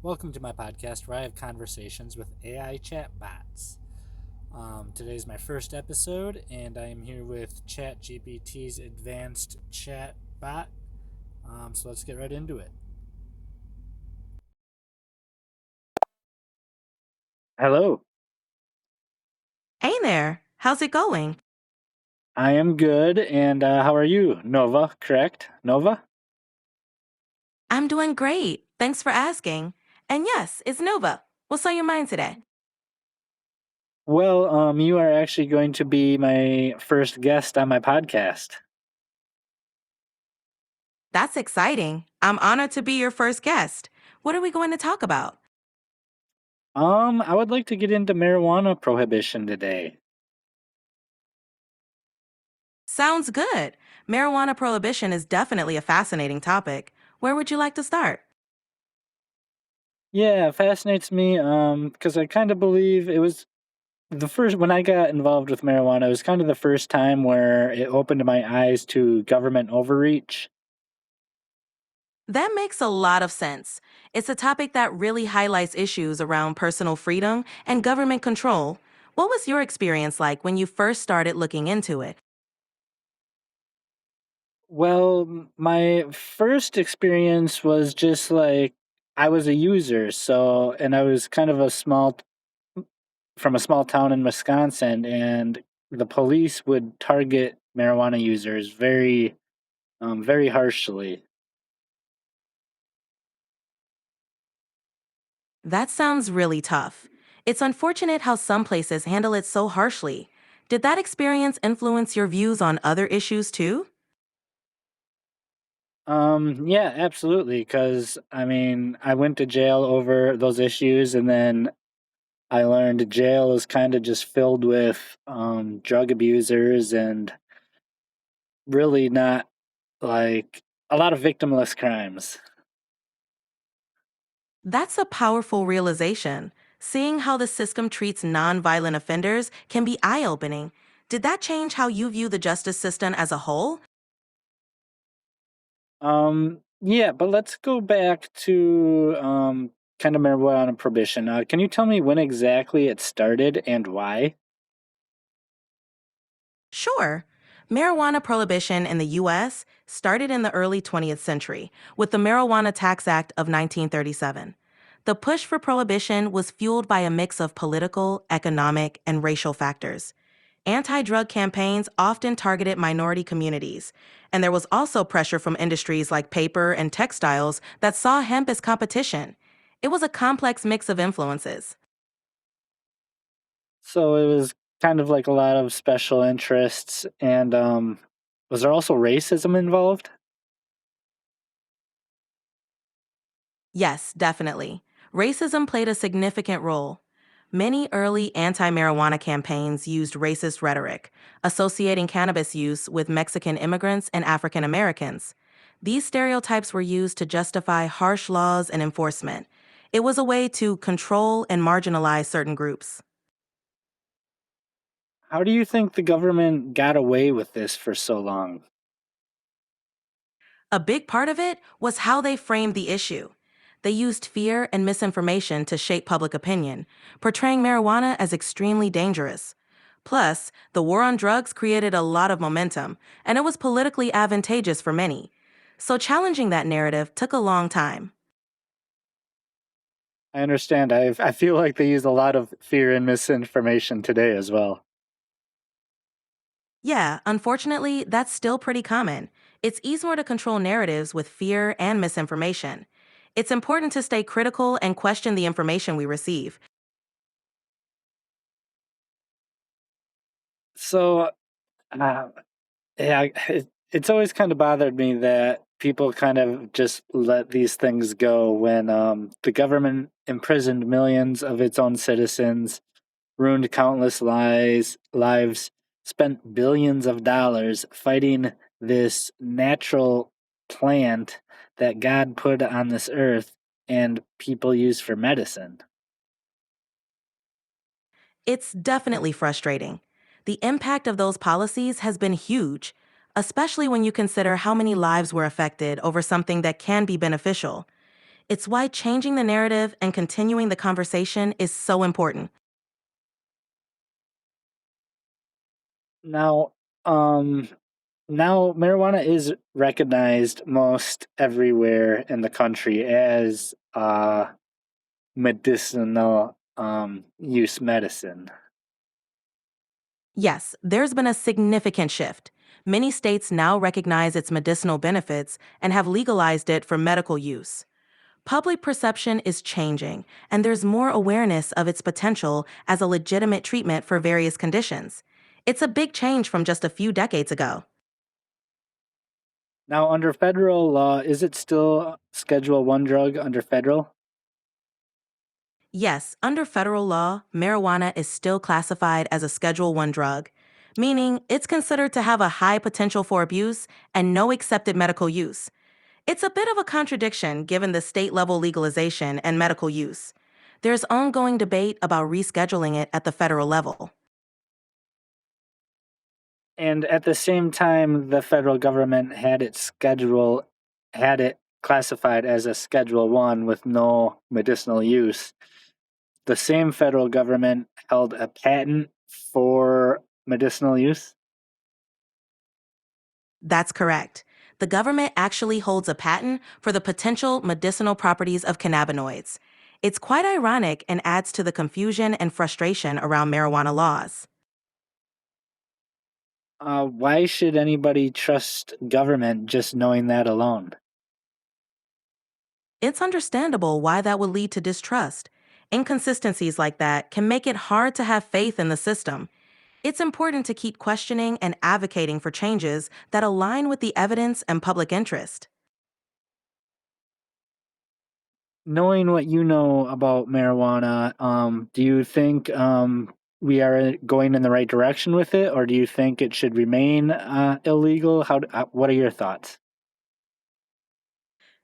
Welcome to my podcast where I have conversations with AI chatbots. Today's my first episode, and I am here with ChatGPT's advanced chatbot. So let's get right into it. Hello, Hey there, how's it going? I am good, and how are you? Nova, correct? Nova? I'm doing great. Thanks for asking. And yes, it's Nova. What's on your mind today? Well, you are actually going to be my first guest on my podcast. That's exciting. I'm honored to be your first guest. What are we going to talk about? I would like to get into marijuana prohibition today. Sounds good. Marijuana prohibition is definitely a fascinating topic. Where would you like to start? Yeah, it fascinates me because I kind of believe it was the first when I got involved with marijuana, it was kind of the first time where it opened my eyes to government overreach. That makes a lot of sense. It's a topic that really highlights issues around personal freedom and government control. What was your experience like when you first started looking into it? Well, my first experience was just like I was a user, so and I was kind of a small from a small town in Wisconsin, and the police would target marijuana users very harshly. That sounds really tough. It's unfortunate how some places handle it so harshly. Did that experience influence your views on other issues too? Yeah, absolutely. Because I mean, I went to jail over those issues, and then I learned jail is kind of just filled with drug abusers and really not like a lot of victimless crimes. That's a powerful realization. Seeing how the system treats nonviolent offenders can be eye opening. Did that change how you view the justice system as a whole? Yeah, but let's go back to kind of marijuana prohibition. Can you tell me when exactly it started and why? Sure. Marijuana prohibition in the U.S. started in the early 20th century with the Marijuana Tax Act of 1937. The push for prohibition was fueled by a mix of political, economic, and racial factors. Anti drug campaigns often targeted minority communities, and there was also pressure from industries like paper and textiles that saw hemp as competition. It was a complex mix of influences. So it was kind of like a lot of special interests, and was there also racism involved? Yes, definitely. Racism played a significant role. Many early anti marijuana campaigns used racist rhetoric, associating cannabis use with Mexican immigrants and African Americans. These stereotypes were used to justify harsh laws and enforcement. It was a way to control and marginalize certain groups. How do you think the government got away with this for so long? A big part of it was how they framed the issue. They used fear and misinformation to shape public opinion, portraying marijuana as extremely dangerous. Plus, the war on drugs created a lot of momentum, and it was politically advantageous for many. So challenging that narrative took a long time. I understand. I feel like they use a lot of fear and misinformation today as well. Yeah, unfortunately, that's still pretty common. It's easier to control narratives with fear and misinformation. It's important to stay critical and question the information we receive. So, uh, yeah, it's always kind of bothered me that people kind of just let these things go when the government imprisoned millions of its own citizens, ruined countless lives, spent billions of dollars fighting this natural plant that God put on this earth and people use for medicine. It's definitely frustrating. The impact of those policies has been huge, especially when you consider how many lives were affected over something that can be beneficial. It's why changing the narrative and continuing the conversation is so important. Now, um, now marijuana is recognized most everywhere in the country as medicinal use medicine. Yes, there's been a significant shift. Many states now recognize its medicinal benefits and have legalized it for medical use. Public perception is changing, and there's more awareness of its potential as a legitimate treatment for various conditions. It's a big change from just a few decades ago. Now, under federal law, is it still Schedule One drug under federal? Yes, under federal law, marijuana is still classified as a Schedule 1 drug, meaning it's considered to have a high potential for abuse and no accepted medical use. It's a bit of a contradiction given the state level legalization and medical use. There's ongoing debate about rescheduling it at the federal level. And at the same time, the federal government had it classified as a Schedule One with no medicinal use. The same federal government held a patent for medicinal use. That's correct. The government actually holds a patent for the potential medicinal properties of cannabinoids. It's quite ironic and adds to the confusion and frustration around marijuana laws. Why should anybody trust government just knowing that alone? It's understandable why that would lead to distrust. Inconsistencies like that can make it hard to have faith in the system. It's important to keep questioning and advocating for changes that align with the evidence and public interest. Knowing what you know about marijuana, do you think we are going in the right direction with it, or do you think it should remain illegal? What are your thoughts?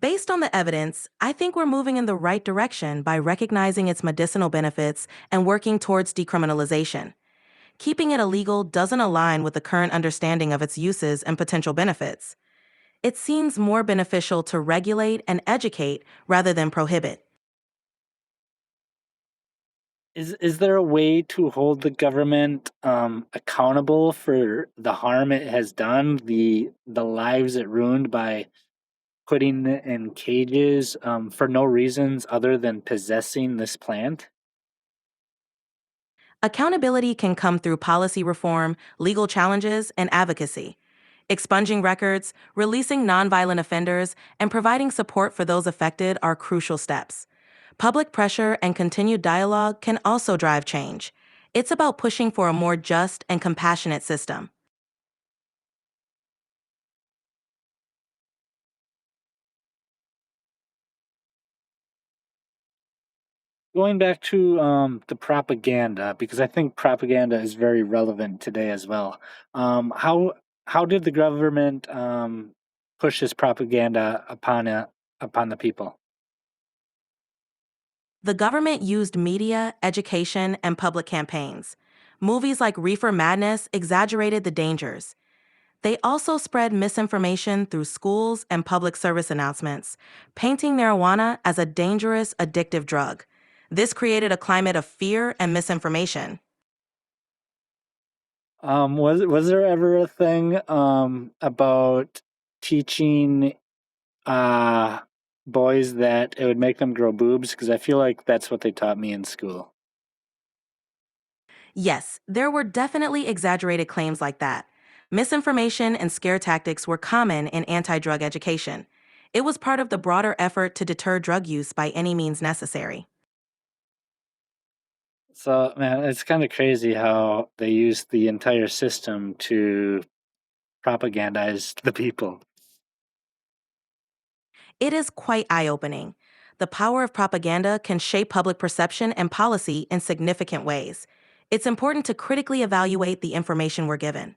Based on the evidence, I think we're moving in the right direction by recognizing its medicinal benefits and working towards decriminalization. Keeping it illegal doesn't align with the current understanding of its uses and potential benefits. It seems more beneficial to regulate and educate rather than prohibit. Is there a way to hold the government accountable for the harm it has done, the lives it ruined by putting it in cages for no reasons other than possessing this plant? Accountability can come through policy reform, legal challenges, and advocacy. Expunging records, releasing nonviolent offenders, and providing support for those affected are crucial steps. Public pressure and continued dialogue can also drive change. It's about pushing for a more just and compassionate system. Going back to the propaganda, because I think propaganda is very relevant today as well. How did the government push this propaganda upon the people? The government used media, education, and public campaigns. Movies like Reefer Madness exaggerated the dangers. They also spread misinformation through schools and public service announcements, painting marijuana as a dangerous, addictive drug. This created a climate of fear and misinformation. Was there ever a thing about teaching uh, boys that it would make them grow boobs? Because I feel like that's what they taught me in school. Yes, there were definitely exaggerated claims like that. Misinformation and scare tactics were common in anti drug education. It was part of the broader effort to deter drug use by any means necessary. So, man, it's kind of crazy how they use the entire system to propagandize the people. It is quite eye opening. The power of propaganda can shape public perception and policy in significant ways. It's important to critically evaluate the information we're given.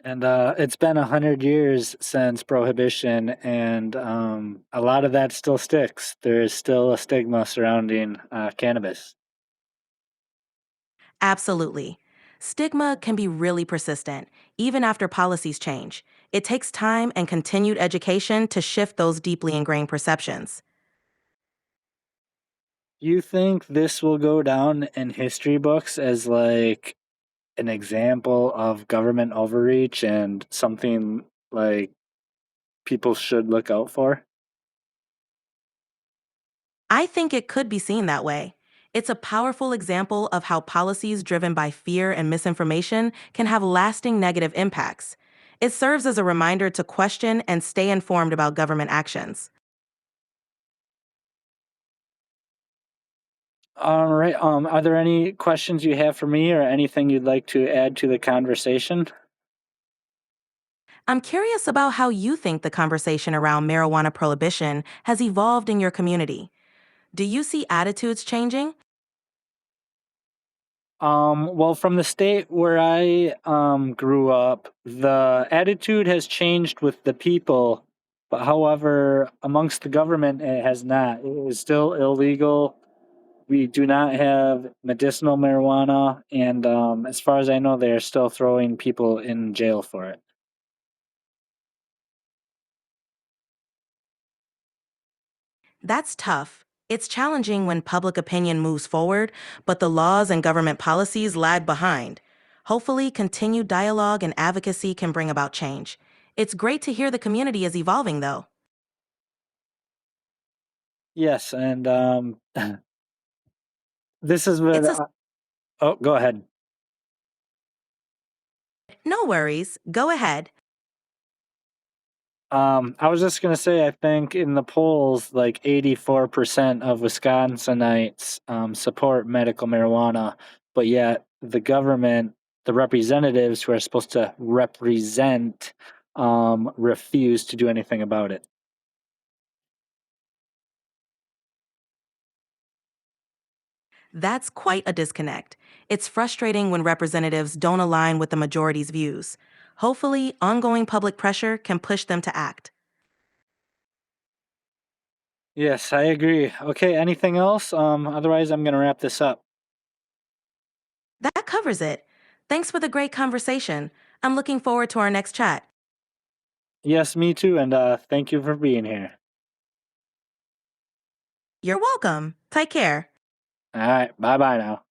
And it's been 100 years since prohibition, and a lot of that still sticks. There is still a stigma surrounding cannabis. Absolutely. Stigma can be really persistent, even after policies change. It takes time and continued education to shift those deeply ingrained perceptions. You think this will go down in history books as like an example of government overreach and something like people should look out for? I think it could be seen that way. It's a powerful example of how policies driven by fear and misinformation can have lasting negative impacts. It serves as a reminder to question and stay informed about government actions. All right. Are there any questions you have for me or anything you'd like to add to the conversation? I'm curious about how you think the conversation around marijuana prohibition has evolved in your community. Do you see attitudes changing? Well, from the state where I grew up, the attitude has changed with the people, but however, amongst the government, it has not. It is still illegal. We do not have medicinal marijuana, and as far as I know, they are still throwing people in jail for it. That's tough. It's challenging when public opinion moves forward, but the laws and government policies lag behind. Hopefully, continued dialogue and advocacy can bring about change. It's great to hear the community is evolving, though. Yes, and this is what. It's a Oh, go ahead. no worries. Go ahead. I was just gonna say, I think in the polls, like 84% of Wisconsinites support medical marijuana, but yet the government, the representatives who are supposed to represent, refuse to do anything about it. That's quite a disconnect. It's frustrating when representatives don't align with the majority's views. Hopefully, ongoing public pressure can push them to act. Yes, I agree. Okay, anything else? Otherwise, I'm gonna wrap this up. That covers it. Thanks for the great conversation. I'm looking forward to our next chat. Yes, me too, and thank you for being here. You're welcome. Take care. All right, bye bye now.